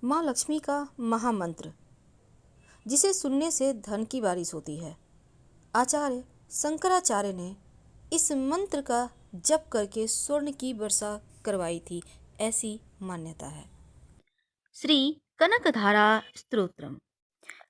माँ लक्ष्मी का महामंत्र, जिसे सुनने से धन की बारिश होती है। आचार्य शंकराचार्य ने इस मंत्र का जप करके स्वर्ण की वर्षा करवाई थी, ऐसी मान्यता है। श्री कनकधारा स्तोत्रम।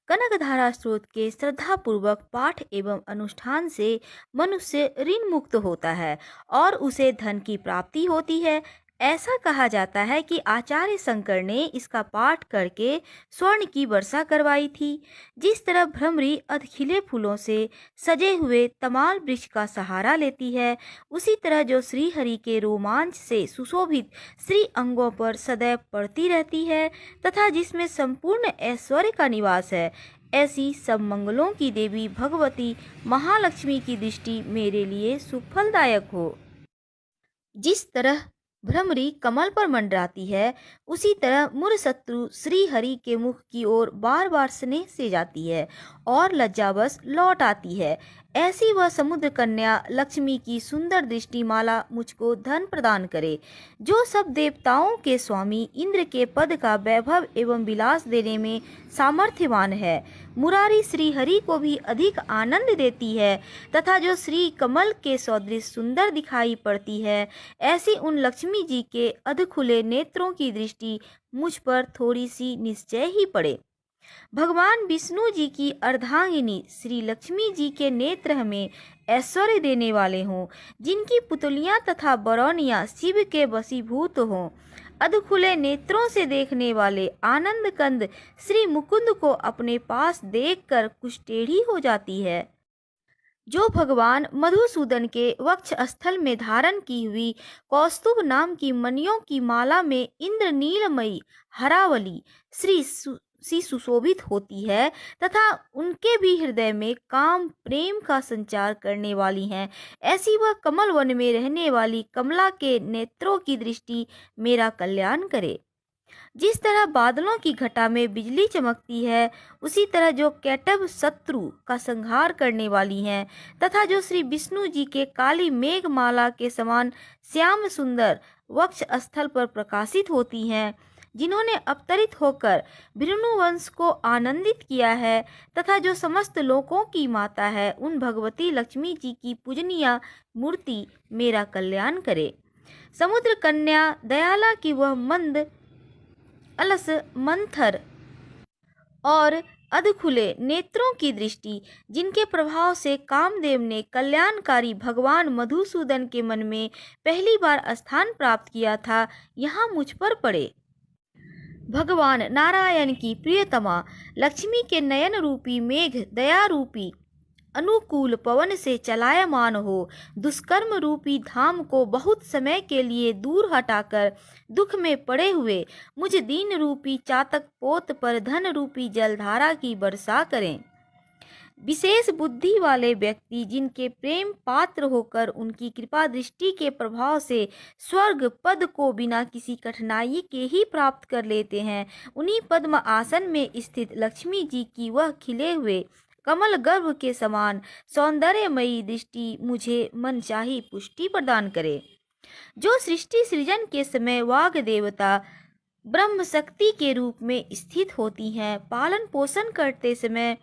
कनकधारा स्तोत्र के श्रद्धापूर्वक पाठ एवं अनुष्ठान से मनुष्य ऋण मुक्त होता है और उसे धन की प्राप्ति होती है। ऐसा कहा जाता है कि आचार्य शंकर ने इसका पाठ करके स्वर्ण की वर्षा करवाई थी। जिस तरह भ्रमरी अधखिले फूलों से सजे हुए तमाल वृक्ष का सहारा लेती है, उसी तरह जो श्री हरि के रोमांच से सुशोभित श्री अंगों पर सदैव पड़ती रहती है तथा जिसमें संपूर्ण ऐश्वर्य का निवास है, ऐसी सब मंगलों की देवी भगवती महालक्ष्मी की दृष्टि मेरे लिए सुफलदायक हो। जिस तरह भ्रमरी कमल पर मंडराती है, उसी तरह मुर शत्रु श्री हरि के मुख की ओर बार बार स्नेह से जाती है और लज्जावश लौट आती है। ऐसी वह समुद्र कन्या लक्ष्मी की सुंदर दृष्टि माला मुझको धन प्रदान करे, जो सब देवताओं के स्वामी इंद्र के पद का वैभव एवं विलास देने में सामर्थ्यवान है, मुरारी श्री हरि को भी अधिक आनंद देती है तथा जो श्री कमल के सदृश सुंदर दिखाई पड़ती है। ऐसी उन लक्ष्मी जी के अधखुले नेत्रों की दृष्टि मुझ पर थोड़ी सी निश्चय ही पड़े। भगवान विष्णु जी की अर्धांगिनी श्री लक्ष्मी जी के नेत्र हमें ऐश्वर्य देने वाले हों, जिनकी पुतलियां तथा बरौनियां शिव के वशीभूत हों। अधखुले नेत्रों से देखने वाले आनंद कंद श्री मुकुंद को अपने पास देखकर कुछ टेढ़ी हो जाती है। जो भगवान मधुसूदन के वक्ष स्थल में धारण की हुई कौस्तुभ नाम की मणियों की माला में इंद्र नीलमयी हरावली सी सुशोभित होती है तथा उनके भी हृदय में काम प्रेम का संचार करने वाली हैं, ऐसी वह कमल वन में रहने वाली कमला के नेत्रों की दृष्टि मेरा कल्याण करे। जिस तरह बादलों की घटा में बिजली चमकती है, उसी तरह जो कैटभ शत्रु का संहार करने वाली हैं तथा जो श्री विष्णु जी के काली मेघमाला के समान श्याम सुंदर वक्ष स्थल पर प्रकाशित होती हैं, जिन्होंने अवतरित होकर भृनु वंश को आनंदित किया है तथा जो समस्त लोकों की माता है, उन भगवती लक्ष्मी जी की पूजनीय मूर्ति मेरा कल्याण करे। समुद्र कन्या दयाला की वह मंद अलस मंथर और अधखुले नेत्रों की दृष्टि, जिनके प्रभाव से कामदेव ने कल्याणकारी भगवान मधुसूदन के मन में पहली बार स्थान प्राप्त किया था, यहाँ मुझ पर पड़े। भगवान नारायण की प्रियतमा लक्ष्मी के नयन रूपी मेघ दया रूपी अनुकूल पवन से चलायमान हो, दुष्कर्म रूपी धाम को बहुत समय के लिए दूर हटाकर दुख में पड़े हुए मुझ दीन रूपी चातक पोत पर धन रूपी जलधारा की वर्षा करें। विशेष बुद्धि वाले व्यक्ति जिनके प्रेम पात्र होकर उनकी कृपा दृष्टि के प्रभाव से स्वर्ग पद को बिना किसी कठिनाई के ही प्राप्त कर लेते हैं, उन्हीं पद्म आसन में स्थित लक्ष्मी जी की वह खिले हुए कमल गर्भ के समान सौंदर्यमयी दृष्टि मुझे मनचाही पुष्टि प्रदान करे। जो सृष्टि सृजन के समय वाग देवता ब्रह्म शक्ति के रूप में स्थित होती हैं, पालन पोषण करते समय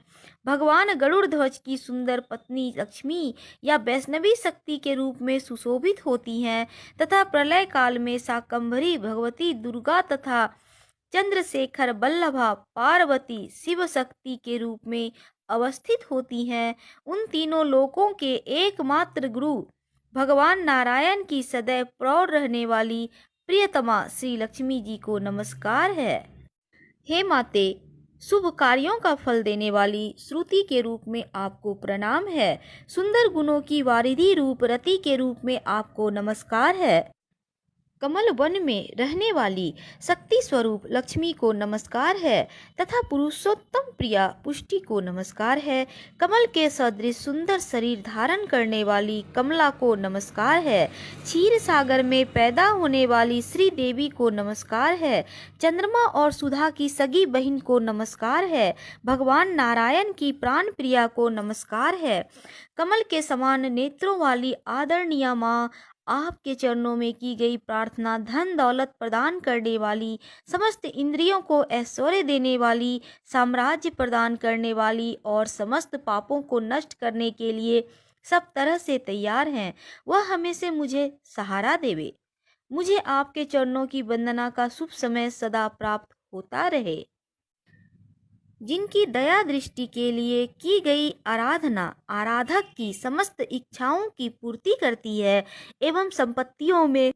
भगवान गरुड़ ध्वज की सुंदर पत्नी लक्ष्मी या वैष्णवी शक्ति के रूप में सुशोभित होती हैं तथा प्रलय काल में शाकंभरी भगवती दुर्गा तथा चंद्रशेखर वल्लभा पार्वती शिव शक्ति के रूप में अवस्थित होती हैं, उन तीनों लोकों के एकमात्र गुरु भगवान नारायण की सदैव प्रौढ़ रहने वाली प्रियतमा श्री लक्ष्मी जी को नमस्कार है। हे माते, शुभ कार्यों का फल देने वाली श्रुति के रूप में आपको प्रणाम है। सुंदर गुणों की वारिधि रूप रति के रूप में आपको नमस्कार है। कमल वन में रहने वाली शक्ति स्वरूप लक्ष्मी को नमस्कार है तथा पुरुषोत्तम प्रिया पुष्टि को नमस्कार है। कमल के सदृश सुंदर शरीर धारण करने वाली कमला को नमस्कार है। क्षीर सागर में पैदा होने वाली श्री देवी को नमस्कार है। चंद्रमा और सुधा की सगी बहन को नमस्कार है। भगवान नारायण की प्राण प्रिया को नमस्कार है। कमल के समान नेत्रों वाली आदरणीय माँ आपके चरणों में की गई प्रार्थना धन दौलत प्रदान करने वाली, समस्त इंद्रियों को ऐश्वर्य देने वाली, साम्राज्य प्रदान करने वाली और समस्त पापों को नष्ट करने के लिए सब तरह से तैयार हैं। वह हमेशा मुझे सहारा देवे। मुझे आपके चरणों की वंदना का शुभ समय सदा प्राप्त होता रहे। जिनकी दया दृष्टि के लिए की गई आराधना आराधक की समस्त इच्छाओं की पूर्ति करती है एवं संपत्तियों में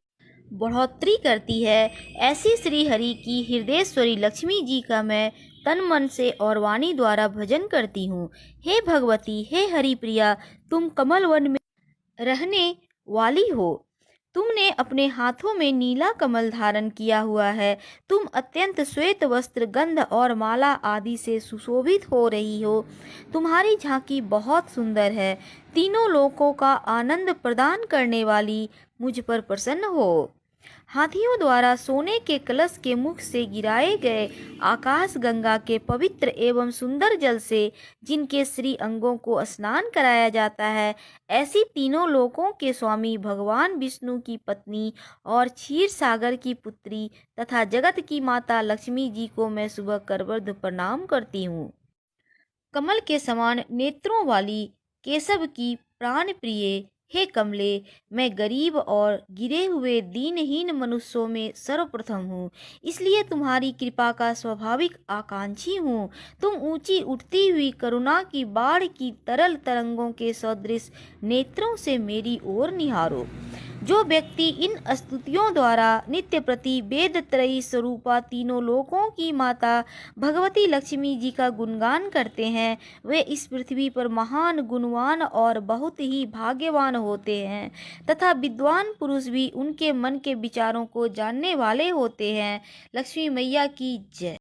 बढ़ोतरी करती है, ऐसी श्री हरि की हृदयेश्वरी लक्ष्मी जी का मैं तन मन से और वाणी द्वारा भजन करती हूँ। हे भगवती, हे हरि प्रिया, तुम कमल वन में रहने वाली हो। तुमने अपने हाथों में नीला कमल धारण किया हुआ है। तुम अत्यंत श्वेत वस्त्र, गंध और माला आदि से सुशोभित हो रही हो। तुम्हारी झांकी बहुत सुंदर है। तीनों लोकों का आनंद प्रदान करने वाली मुझ पर प्रसन्न हो। हाथियों द्वारा सोने के कलश के मुख से गिराए गए आकाश गंगा के पवित्र एवं सुंदर जल से जिनके श्री अंगों को स्नान कराया जाता है, ऐसी तीनों लोकों के स्वामी भगवान विष्णु की पत्नी और क्षीर सागर की पुत्री तथा जगत की माता लक्ष्मी जी को मैं सुबह करवृद्ध प्रणाम करती हूँ। कमल के समान नेत्रों वाली केशव की प्राण प्रिय, हे कमले, मैं गरीब और गिरे हुए दीनहीन मनुष्यों में सर्वप्रथम हूँ, इसलिए तुम्हारी कृपा का स्वाभाविक आकांक्षी हूँ। तुम ऊंची उठती हुई करुणा की बाढ़ की तरल तरंगों के सदृश नेत्रों से मेरी ओर निहारो। जो व्यक्ति इन स्तुतियों द्वारा नित्य प्रति वेद त्रयी स्वरूपा तीनों लोकों की माता भगवती लक्ष्मी जी का गुणगान करते हैं, वे इस पृथ्वी पर महान, गुणवान और बहुत ही भाग्यवान होते हैं तथा विद्वान पुरुष भी उनके मन के विचारों को जानने वाले होते हैं। लक्ष्मी मैया की जय।